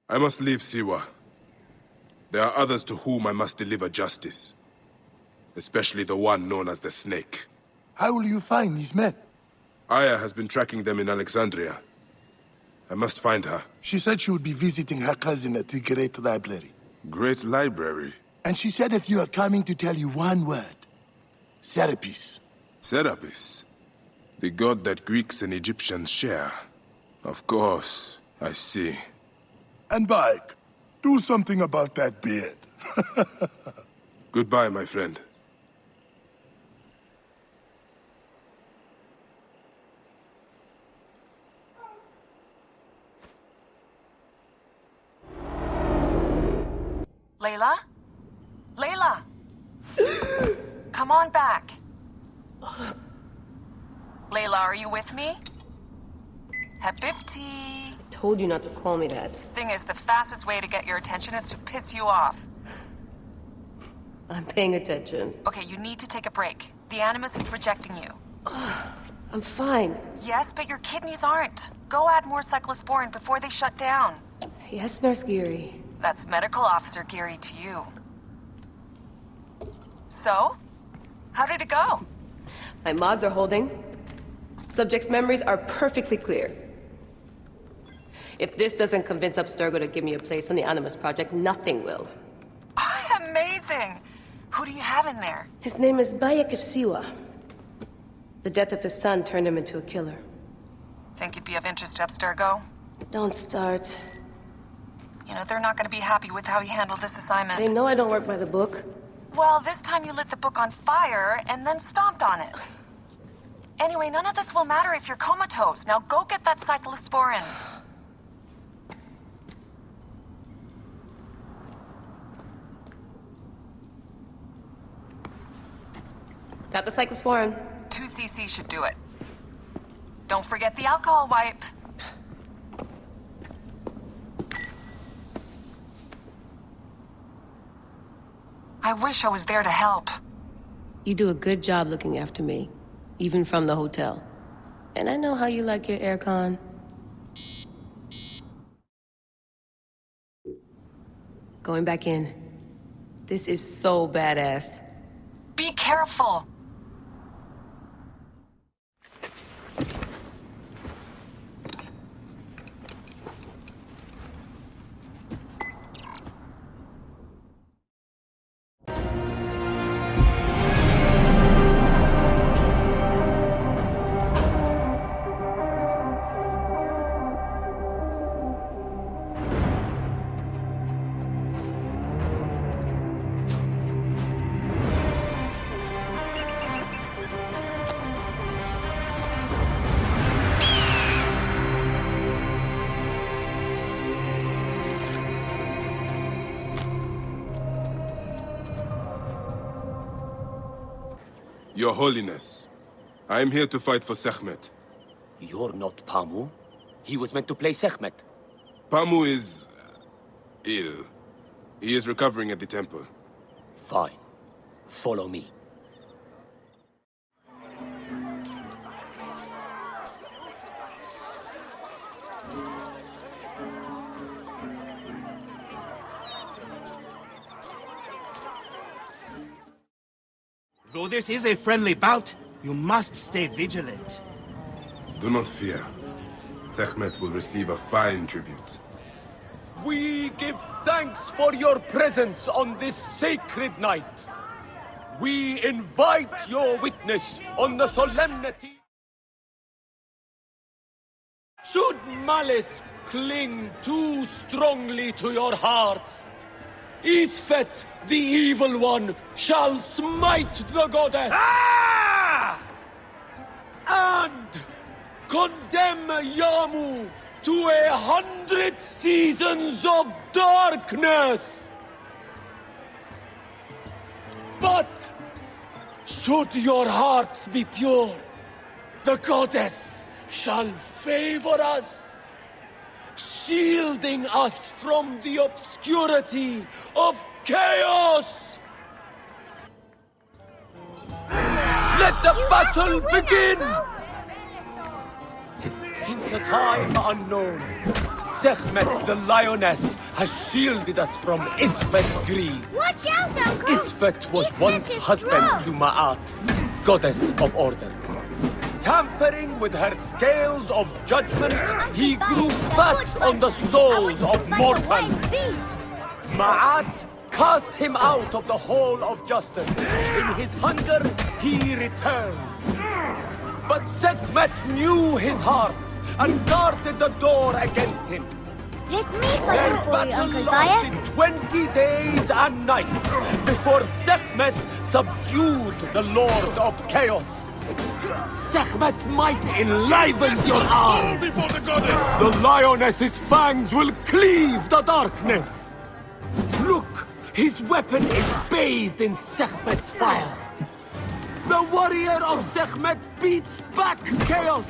I must leave Siwa. There are others to whom I must deliver justice. Especially the one known as the Snake. How will you find these men? Aya has been tracking them in Alexandria. I must find her. She said she would be visiting her cousin at the Great Library. Great Library? And she said if you are coming to tell you one word. Serapis. Serapis? The god that Greeks and Egyptians share. Of course, I see. And Bayek, do something about that beard. Goodbye, my friend. Layla? Layla! Come on back. Layla, are you with me? Habibti. I told you not to call me that. Thing is, the fastest way to get your attention is to piss you off. I'm paying attention. Okay, you need to take a break. The Animus is rejecting you. I'm fine. Yes, but your kidneys aren't. Go add more cyclosporin before they shut down. Yes, Nurse Geary. That's Medical Officer Geary to you. So? How did it go? My mods are holding. Subject's memories are perfectly clear. If this doesn't convince Abstergo to give me a place on the Animus Project, nothing will. Amazing! Who do you have in there? His name is Bayek of Siwa. The death of his son turned him into a killer. Think you'd be of interest to Abstergo? Don't start. You know, they're not gonna be happy with how he handled this assignment. They know I don't work by the book. Well, this time you lit the book on fire and then stomped on it. Anyway, none of this will matter if you're comatose. Now go get that cyclosporin. Got the cyclosporin. 2 cc should do it. Don't forget the alcohol wipe. I wish I was there to help. You do a good job looking after me, even from the hotel. And I know how you like your aircon. Going back in. This is so badass. Be careful. Your Holiness, I am here to fight for Sekhmet. You're not Pamu. He was meant to play Sekhmet. Pamu is... ill. He is recovering at the temple. Fine. Follow me. Though this is a friendly bout, you must stay vigilant. Do not fear. Sekhmet will receive a fine tribute. We give thanks for your presence on this sacred night. We invite your witness on the solemnity. Should malice cling too strongly to your hearts, Isfet, the evil one, shall smite the goddess. Ah! And condemn Yamu to 100 seasons of darkness. But should your hearts be pure, the goddess shall favor us, shielding us from the obscurity of chaos. Let the battle begin! Since a time unknown, Sekhmet the Lioness has shielded us from Isfet's greed. Watch out, Uncle! Isfet was Isfet once is husband strong. to Ma'at, goddess of order. Tampering with her scales of judgment, he grew fat on the souls of mortals. Ma'at cast him out of the Hall of Justice. In his hunger, he returned. But Sekhmet knew his heart and guarded the door against him. Let me Their fight for you, battle Uncle lasted Bayek. 20 days and nights before Sekhmet subdued the Lord of Chaos. Sekhmet's might enlivens your arm. before the goddess! The lioness's fangs will cleave the darkness. Look, his weapon is bathed in Sekhmet's fire. The warrior of Sekhmet beats back chaos.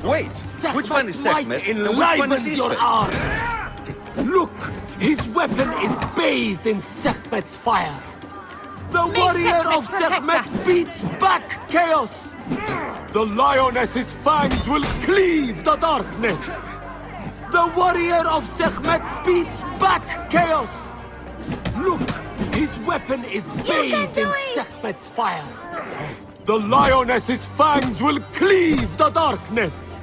Wait, which one is Sekhmet and which one is your Isfet? arm. Look, his weapon is bathed in Sekhmet's fire. The warrior of Sekhmet beats back chaos. The lioness's fangs will cleave the darkness. The warrior of Sekhmet beats back chaos. Look, his weapon is bathed in Sekhmet's fire. The lioness's fangs will cleave the darkness.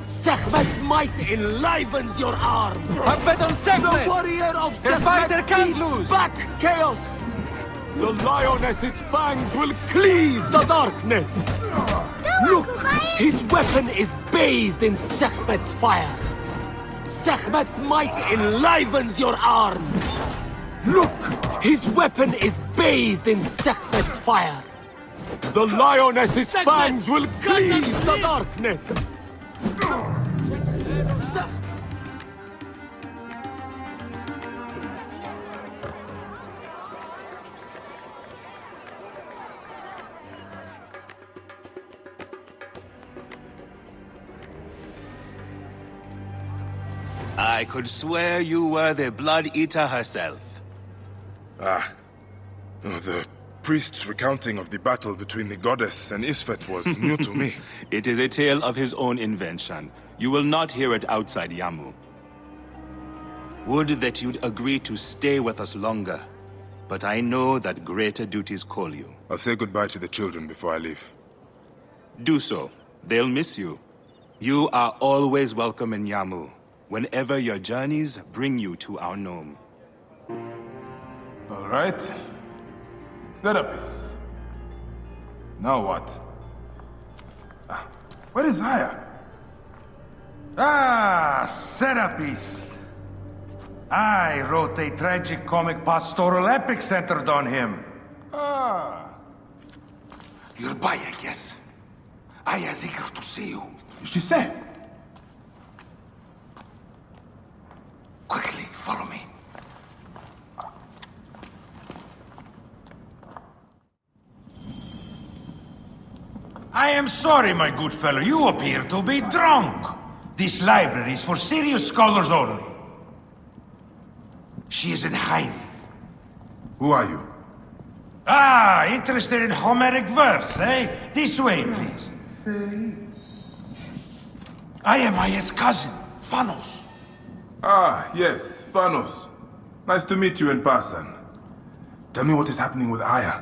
Sekhmet's might enlivens your arm. I bet on Sekhmet! The warrior of Their fighter Sekhmet can't beats lose. back chaos. The lioness's fangs will cleave the darkness. Look, his weapon is bathed in Sekhmet's fire. Sekhmet's might enlivens your arm. Look, his weapon is bathed in Sekhmet's fire. The lioness's fangs will cleave the darkness. I could swear you were the Blood Eater herself. Ah. Oh, the priest's recounting of the battle between the goddess and Isfet was new to me. It is a tale of his own invention. You will not hear it outside Yamu. Would that you'd agree to stay with us longer. But I know that greater duties call you. I'll say goodbye to the children before I leave. Do so. They'll miss you. You are always welcome in Yamu, whenever your journeys bring you to our gnome. All right. Therapist. Now what? Where is Aya? Ah, Serapis. I wrote a tragic comic pastoral epic centered on him. Ah. You're Bayek, yes? Aya's eager to see you. She said. Quickly, follow me. I am sorry, my good fellow. You appear to be drunk. This library is for serious scholars only. She is in hiding. Who are you? Ah, interested in Homeric verse, eh? This way, please. I am Aya's cousin, Phanos. Ah, yes, Phanos. Nice to meet you in person. Tell me what is happening with Aya.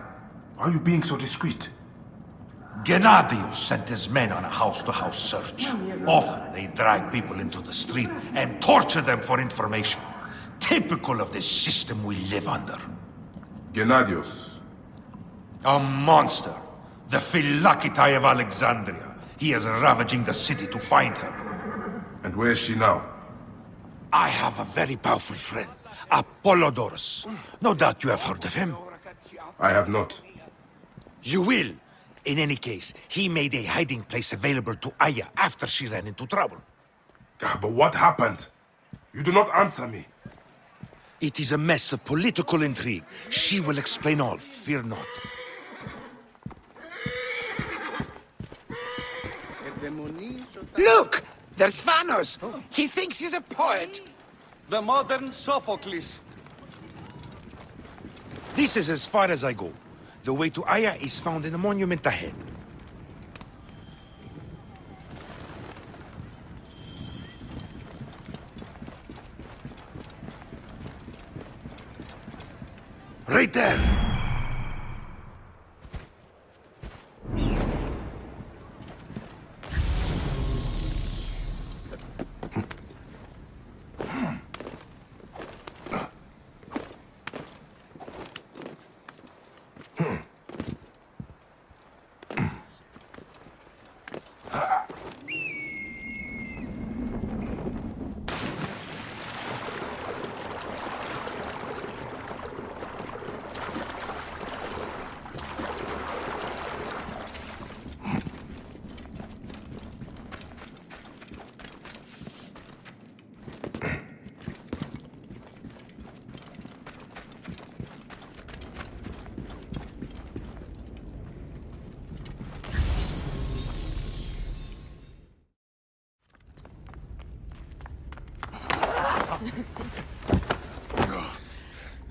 Why are you being so discreet? Gennadios sent his men on a house-to-house search. Often they drag people into the street and torture them for information. Typical of the system we live under. Gennadios. A monster. The Philokitai of Alexandria. He is ravaging the city to find her. And where is she now? I have a very powerful friend, Apollodorus. No doubt you have heard of him. I have not. You will. In any case, he made a hiding place available to Aya after she ran into trouble. But what happened? You do not answer me. It is a mess of political intrigue. She will explain all, fear not. Look! There's Phanos! He thinks he's a poet! The modern Sophocles. This is as far as I go. The way to Aya is found in the monument ahead. Right there!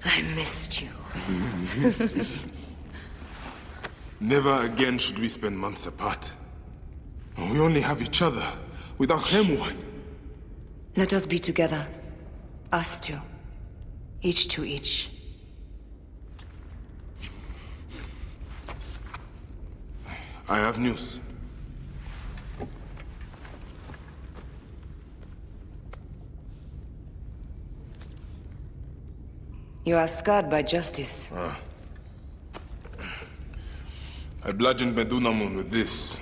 I missed you. Never again should we spend months apart. We only have each other. Without him, what? Let us be together. Us two. Each to each. I have news. You are scarred by justice. I bludgeoned Medunamun with this.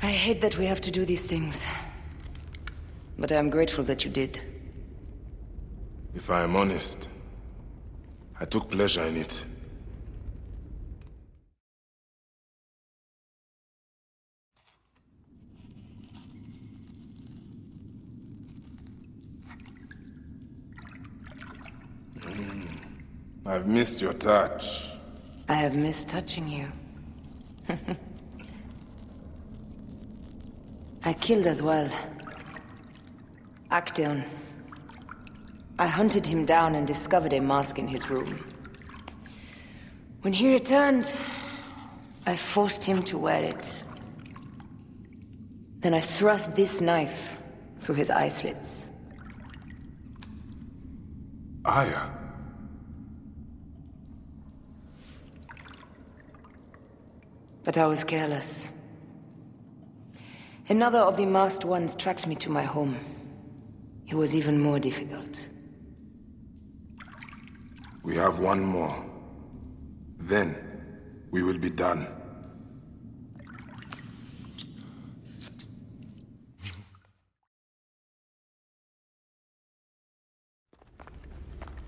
I hate that we have to do these things. But I am grateful that you did. If I am honest, I took pleasure in it. I've missed your touch. I have missed touching you. I killed as well. Actaeon. I hunted him down and discovered a mask in his room. When he returned, I forced him to wear it. Then I thrust this knife through his eye slits. Aya. But I was careless. Another of the masked ones tracked me to my home. It was even more difficult. We have one more. Then, we will be done.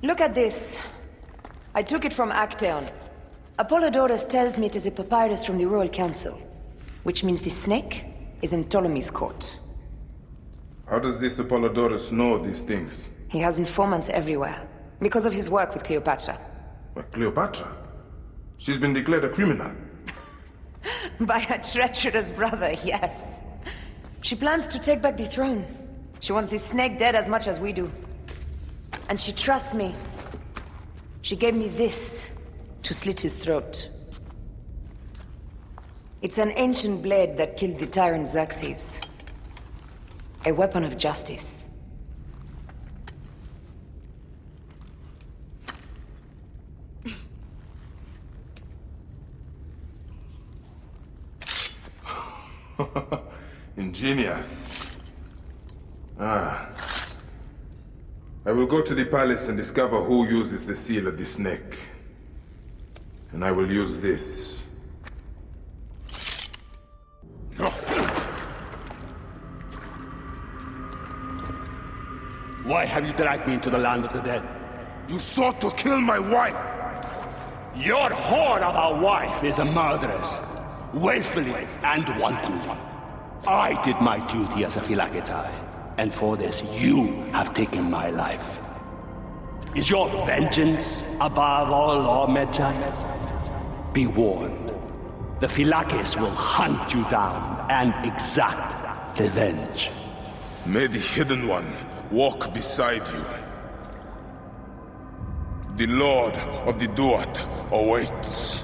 Look at this. I took it from Actaeon. Apollodorus tells me it is a papyrus from the Royal Council, which means the snake is in Ptolemy's court. How does this Apollodorus know these things? He has informants everywhere, because of his work with Cleopatra. But Cleopatra? She's been declared a criminal. By her treacherous brother, yes. She plans to take back the throne. She wants the snake dead as much as we do. And she trusts me. She gave me this to slit his throat. It's an ancient blade that killed the tyrant Xerxes. A weapon of justice. Ingenious. I will go to the palace and discover who uses the seal of the snake. And I will use this. No. Why have you dragged me into the land of the dead? You sought to kill my wife! Your whore of a wife is a murderess, willfully and wantonly. I did my duty as a Phylakitai, and for this you have taken my life. Is your vengeance above all law, Medjay? Be warned. The Phylakis will hunt you down and exact revenge. May the Hidden One walk beside you. The Lord of the Duat awaits.